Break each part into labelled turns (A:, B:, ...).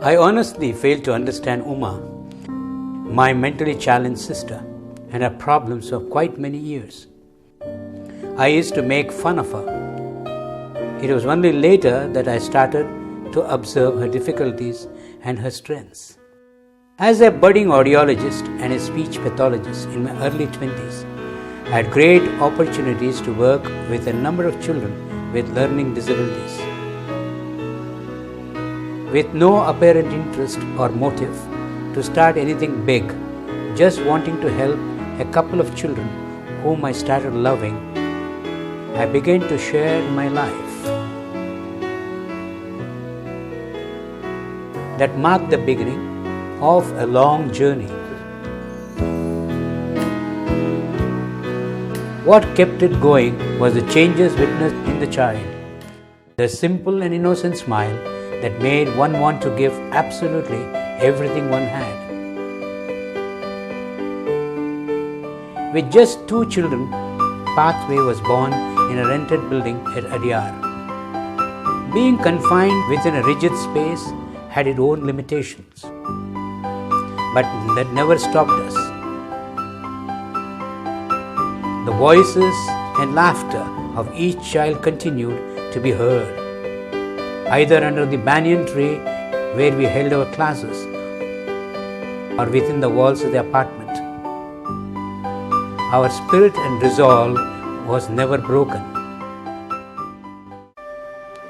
A: I honestly failed to understand Uma, my mentally challenged sister, and her problems for quite many years. I used to make fun of her. It was only later that I started to observe her difficulties and her strengths. As a budding audiologist and a speech pathologist in my early 20s, I had great opportunities to work with a number of children with learning disabilities. With no apparent interest or motive to start anything big, just wanting to help a couple of children whom I started loving, I began to share my life. That marked the beginning of a long journey. What kept it going was the changes witnessed in the child. The simple and innocent smile that made one want to give absolutely everything one had. With just 2 children, Pathway was born in a rented building at Adyar. Being confined within a rigid space had its own limitations, but that never stopped us. The voices and laughter of each child continued to be heard, either under the banyan tree where we held our classes or within the walls of the apartment. Our spirit and resolve was never broken.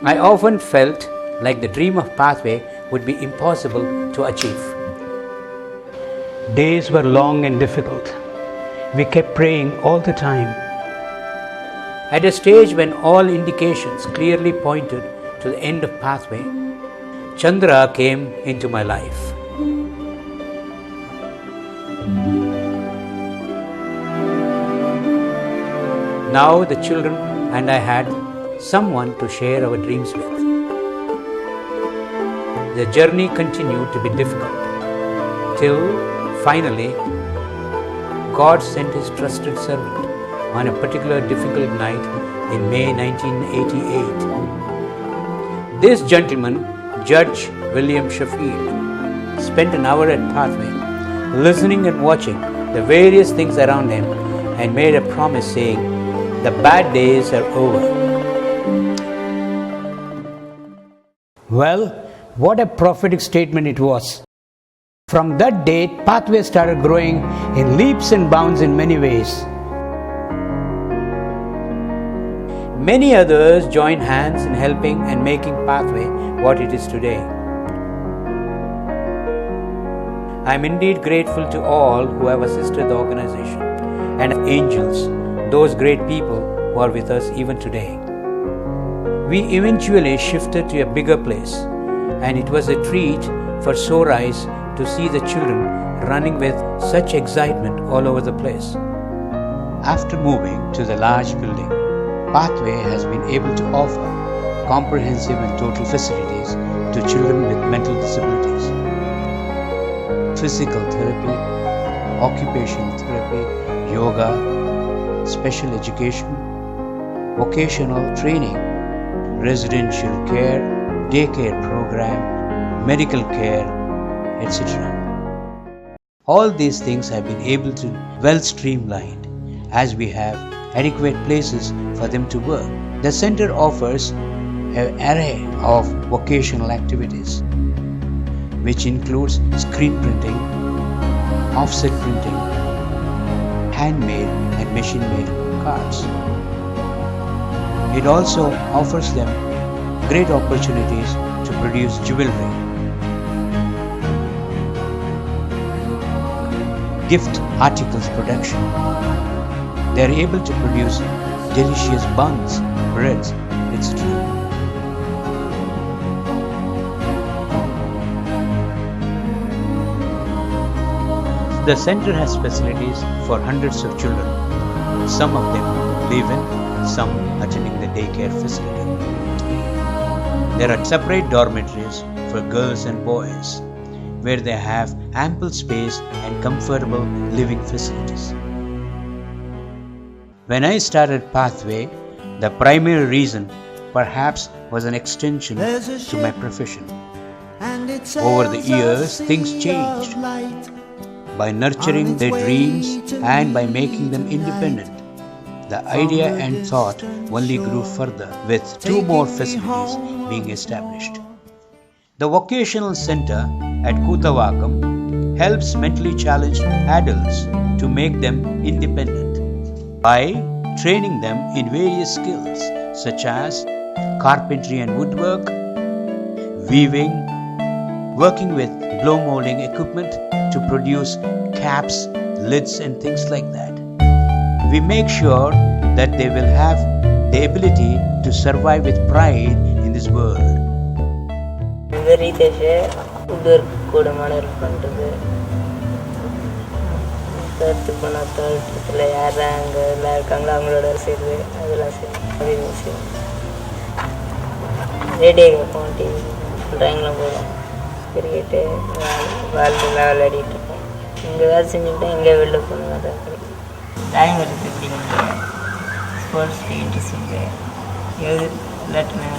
A: I often felt like the dream of Pathway would be impossible to achieve. Days were long and difficult. We kept praying all the time. At a stage when all indications clearly pointed to the end of Pathway, Chandra came into my life. Now the children and I had someone to share our dreams with. The journey continued to be difficult till finally God sent His trusted servant on a particular difficult night in May 1988. This gentleman, Judge William Sheffield, spent an hour at Pathway, listening and watching the various things around him, and made a promise saying, "The bad days are over." Well, what a prophetic statement it was. From that date, Pathway started growing in leaps and bounds in many ways. Many others joined hands in helping and making Pathway what it is today. I am indeed grateful to all who have assisted the organization and angels, those great people who are with us even today. We eventually shifted to a bigger place, and it was a treat for sore eyes to see the children running with such excitement all over the place. After moving to the large building, Pathway has been able to offer comprehensive and total facilities to children with mental disabilities. Physical therapy, occupational therapy, yoga, special education, vocational training, residential care, daycare program, medical care, etc. All these things have been able to well streamlined as we have adequate places for them to work. The center offers an array of vocational activities, which includes screen printing, offset printing, handmade and machine-made cards. It also offers them great opportunities to produce jewelry, gift articles production. They are able to produce delicious buns, breads, etc. The center has facilities for hundreds of children, some of them live in, some attending the daycare facility. There are separate dormitories for girls and boys, where they have ample space and comfortable living facilities. When I started Pathway, the primary reason perhaps was an extension to my profession. Over the years, things changed. By nurturing their dreams and by making them independent, the idea and thought only grew further, with 2 more facilities being established. The Vocational Center at Kuthavakam helps mentally challenged adults to make them independent by training them in various skills such as carpentry and woodwork, weaving, working with blow molding equipment to produce caps, lids and things like that. We make sure that they will have the ability to survive with pride in this world.
B: Cricket பால்லாம் விளையாடிட்டு இருக்கோம். இங்கே வேலை செஞ்சுக்கிட்டு எங்கே வெளில போகணும் அதான் ட்ராயிங் வரைக்கும் எப்படிங்க ஸ்போர்ட்ஸ்க்கு இன்ட்ரெஸ்ட் இருக்குது எது விளையாட்டுனா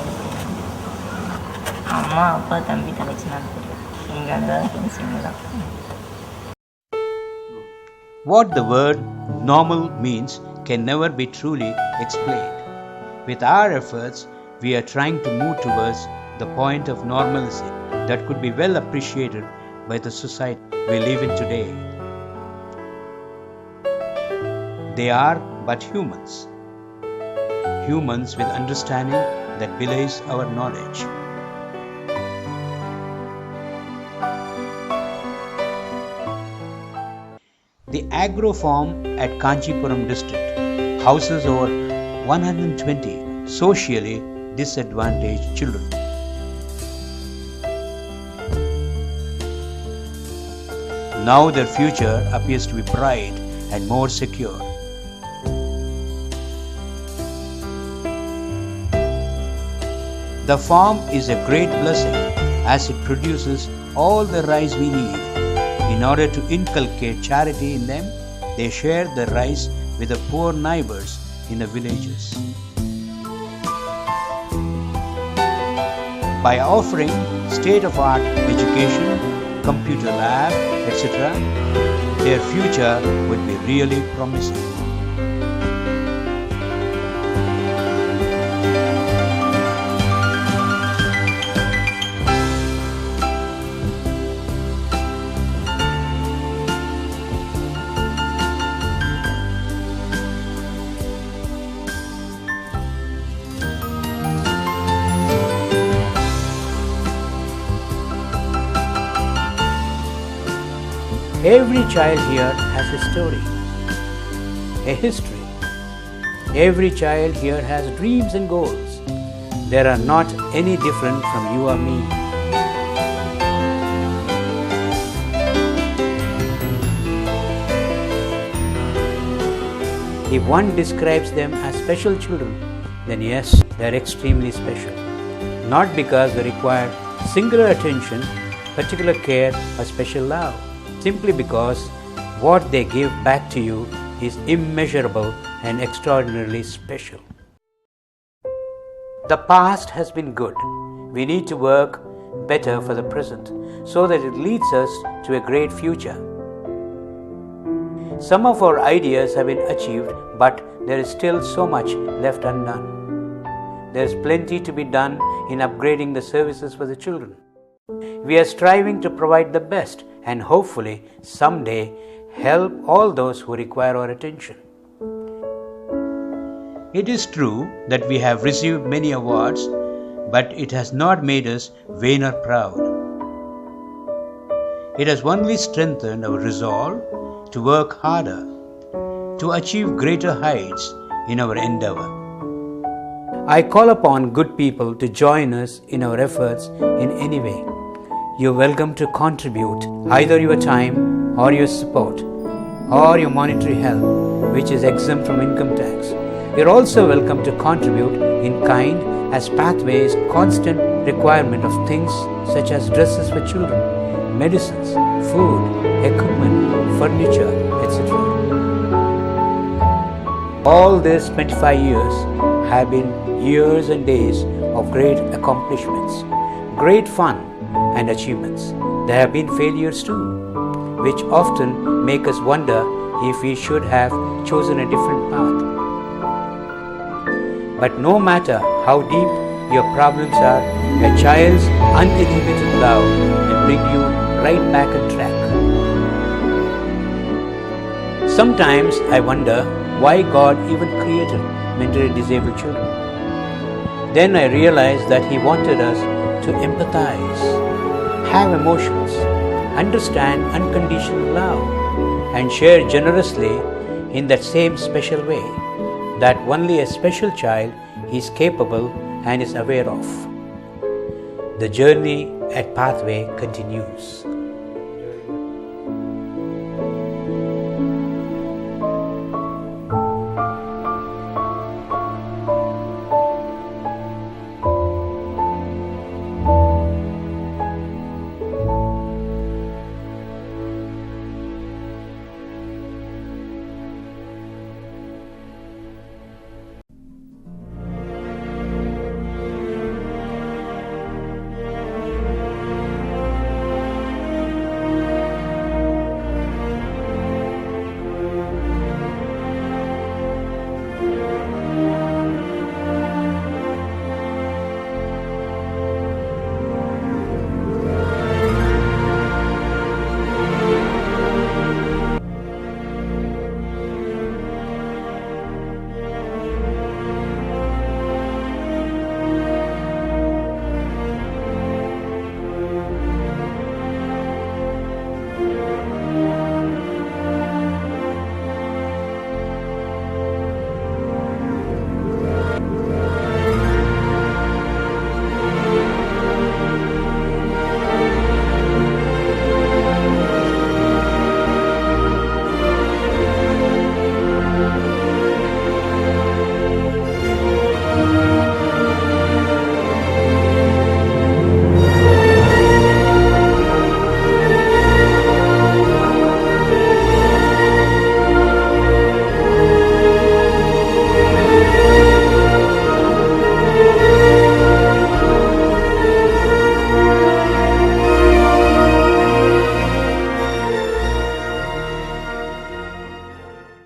B: அம்மா அப்பா தம்பி தங்கச்சி நான் தெரியும் இங்கே அந்த ஃப்ரெண்ட்ஸுங்க தான்.
A: What the word normal means can never be truly explained. With our efforts, we are trying to move towards the point of normalcy that could be well appreciated by the society we live in today. They are but humans. Humans with understanding that belies our knowledge. The agro farm at Kanchipuram district houses over 120 socially disadvantaged children. Now their future appears to be bright and more secure. The farm is a great blessing as it produces all the rice we need. In order to inculcate charity in them, they share the rice with the poor neighbors in the villages. By offering state-of-art education, computer lab, etc., their future would be really promising. Every child here has a story, a history. Every child here has dreams and goals. They are not any different from you or me. If one describes them as special children, then yes, they are extremely special. Not because they require singular attention, particular care or special love. Simply because what they give back to you is immeasurable and extraordinarily special. The past has been good. We need to work better for the present so that it leads us to a great future. Some of our ideas have been achieved, but there is still so much left undone. There is plenty to be done in upgrading the services for the children. We are striving to provide the best and hopefully someday help all those who require our attention. It is true that we have received many awards, but it has not made us vain or proud. It has only strengthened our resolve to work harder, to achieve greater heights in our endeavor. I call upon good people to join us in our efforts in any way. You're welcome to contribute either your time or your support or your monetary help, which is exempt from income tax. You're also welcome to contribute in kind as Pathway's constant requirement of things such as dresses for children, medicines, food, equipment, furniture, etc. All these 25 years have been years and days of great accomplishments, great fun, and achievements. There have been failures too, which often make us wonder if we should have chosen a different path. But no matter how deep your problems are, a child's uninhibited love will bring you right back on track. Sometimes I wonder why God even created mentally disabled children. Then I realized that He wanted us to empathize, have emotions, understand unconditional love, and share generously in that same special way that only a special child is capable and is aware of. The journey at Pathway continues.